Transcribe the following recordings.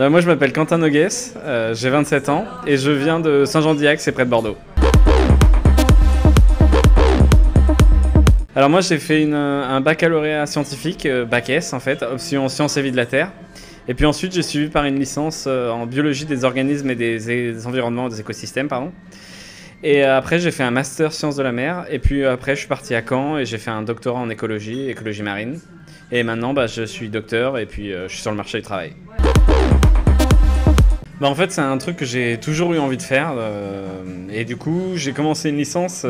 Moi je m'appelle Quentin Nogues, j'ai 27 ans et je viens de Saint-Jean-d'Iac, c'est près de Bordeaux. Alors moi j'ai fait un baccalauréat scientifique, bac S en fait, option sciences et vie de la Terre. Et puis ensuite j'ai suivi par une licence en biologie des organismes et des environnements, des écosystèmes, pardon. Et après j'ai fait un master sciences de la mer et puis après je suis parti à Caen et j'ai fait un doctorat en écologie marine. Et maintenant je suis docteur et puis je suis sur le marché du travail. En fait c'est un truc que j'ai toujours eu envie de faire et du coup j'ai commencé une licence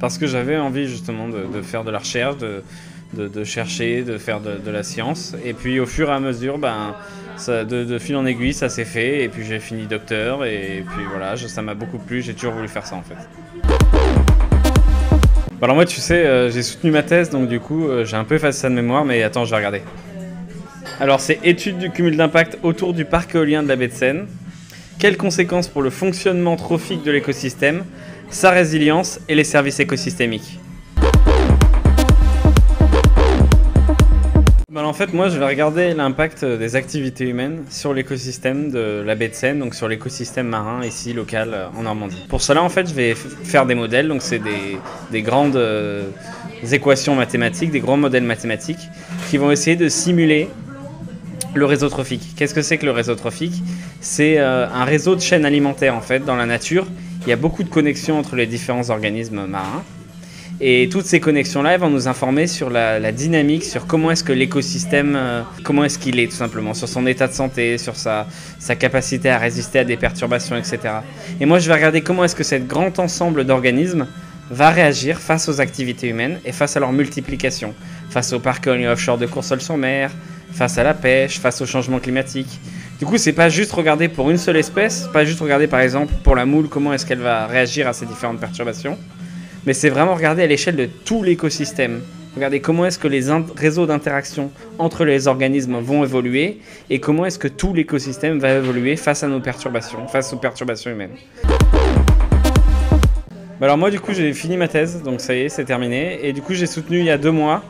parce que j'avais envie justement de faire de la recherche, de chercher, de faire de la science. Et puis au fur et à mesure, de fil en aiguille, ça s'est fait. Et puis j'ai fini docteur. Et puis voilà, ça m'a beaucoup plu. J'ai toujours voulu faire ça en fait. Alors moi, tu sais, j'ai soutenu ma thèse, donc du coup, j'ai un peu effacé ça de mémoire. Mais attends, je vais regarder. Alors c'est étude du cumul d'impact autour du parc éolien de la baie de Seine. Quelles conséquences pour le fonctionnement trophique de l'écosystème, sa résilience et les services écosystémiques. En fait, moi, je vais regarder l'impact des activités humaines sur l'écosystème de la baie de Seine, donc sur l'écosystème marin ici, local, en Normandie. Pour cela, en fait, je vais faire des modèles, donc c'est des grandes équations mathématiques, des grands modèles mathématiques qui vont essayer de simuler le réseau trophique. Qu'est-ce que c'est que le réseau trophique? C'est un réseau de chaînes alimentaires, en fait, dans la nature. Il y a beaucoup de connexions entre les différents organismes marins. Et toutes ces connexions-là, elles vont nous informer sur la dynamique, sur comment est-ce que l'écosystème, comment est-ce qu'il est tout simplement, sur son état de santé, sur sa capacité à résister à des perturbations, etc. Et moi, je vais regarder comment est-ce que ce grand ensemble d'organismes va réagir face aux activités humaines et face à leur multiplication, face aux parcs éoliens offshore de Courseulles-sur-Mer, face à la pêche, face au changement climatique. Du coup, c'est pas juste regarder pour une seule espèce, pas juste regarder par exemple pour la moule, comment est-ce qu'elle va réagir à ces différentes perturbations, mais c'est vraiment regarder à l'échelle de tout l'écosystème. Regardez comment est-ce que les réseaux d'interaction entre les organismes vont évoluer et comment est-ce que tout l'écosystème va évoluer face à nos perturbations, face aux perturbations humaines. Alors moi du coup j'ai fini ma thèse, donc ça y est, c'est terminé. Et du coup j'ai soutenu il y a 2 mois,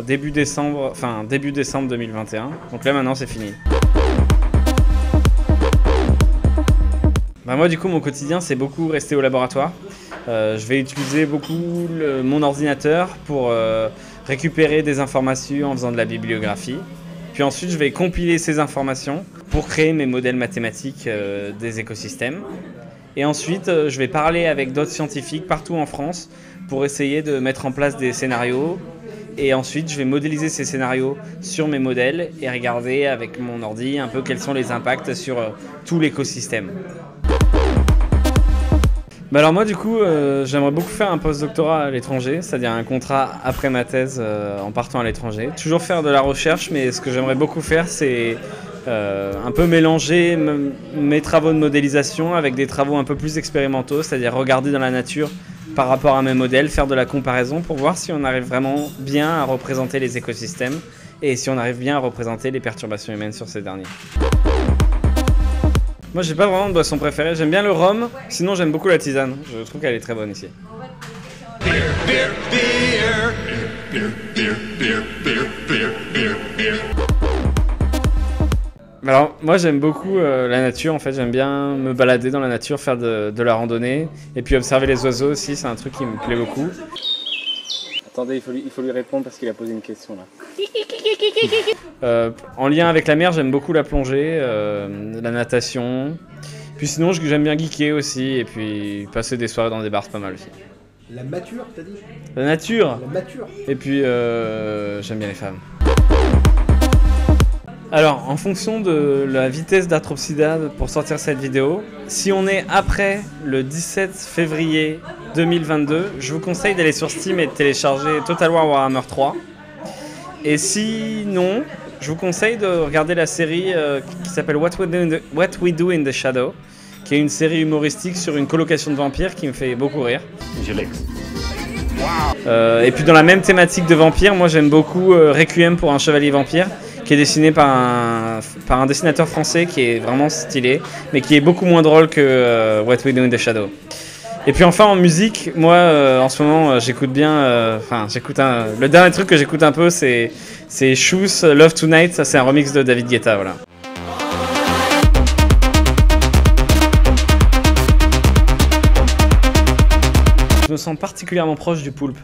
début décembre 2021. Donc là maintenant c'est fini. Moi du coup mon quotidien c'est beaucoup rester au laboratoire. Je vais utiliser beaucoup mon ordinateur pour récupérer des informations en faisant de la bibliographie. Puis ensuite je vais compiler ces informations pour créer mes modèles mathématiques des écosystèmes. Et ensuite je vais parler avec d'autres scientifiques partout en France pour essayer de mettre en place des scénarios. Et ensuite je vais modéliser ces scénarios sur mes modèles et regarder avec mon ordi un peu quels sont les impacts sur tout l'écosystème. Alors moi du coup j'aimerais beaucoup faire un post-doctorat à l'étranger, c'est-à-dire un contrat après ma thèse en partant à l'étranger. Toujours faire de la recherche, mais ce que j'aimerais beaucoup faire c'est un peu mélanger mes travaux de modélisation avec des travaux un peu plus expérimentaux, c'est-à-dire regarder dans la nature par rapport à mes modèles, faire de la comparaison pour voir si on arrive vraiment bien à représenter les écosystèmes et si on arrive bien à représenter les perturbations humaines sur ces derniers. Moi j'ai pas vraiment de boisson préférée, j'aime bien le rhum, sinon j'aime beaucoup la tisane, je trouve qu'elle est très bonne ici. Alors moi j'aime beaucoup la nature en fait, j'aime bien me balader dans la nature, faire de la randonnée et puis observer les oiseaux aussi, c'est un truc qui me plaît beaucoup. Attendez, il faut lui répondre parce qu'il a posé une question là. En lien avec la mer, j'aime beaucoup la plongée, la natation. Puis sinon, j'aime bien geeker aussi et puis passer des soirées dans des bars, c'est pas mal aussi. La nature, t'as dit? La nature. La nature. Et puis j'aime bien les femmes. Alors, en fonction de la vitesse d'Arthropsida pour sortir cette vidéo, si on est après le 17 février 2022, je vous conseille d'aller sur Steam et de télécharger Total War Warhammer 3. Et sinon, je vous conseille de regarder la série qui s'appelle What We Do in the Shadow, qui est une série humoristique sur une colocation de vampires qui me fait beaucoup rire. Et puis dans la même thématique de vampires, moi j'aime beaucoup Requiem pour un chevalier vampire, qui est dessiné par un dessinateur français qui est vraiment stylé, mais qui est beaucoup moins drôle que What We Do in the Shadow. Et puis enfin en musique, moi en ce moment j'écoute bien, le dernier truc que j'écoute un peu c'est Shoes Love Tonight, ça c'est un remix de David Guetta, voilà. me sens particulièrement proche du poulpe.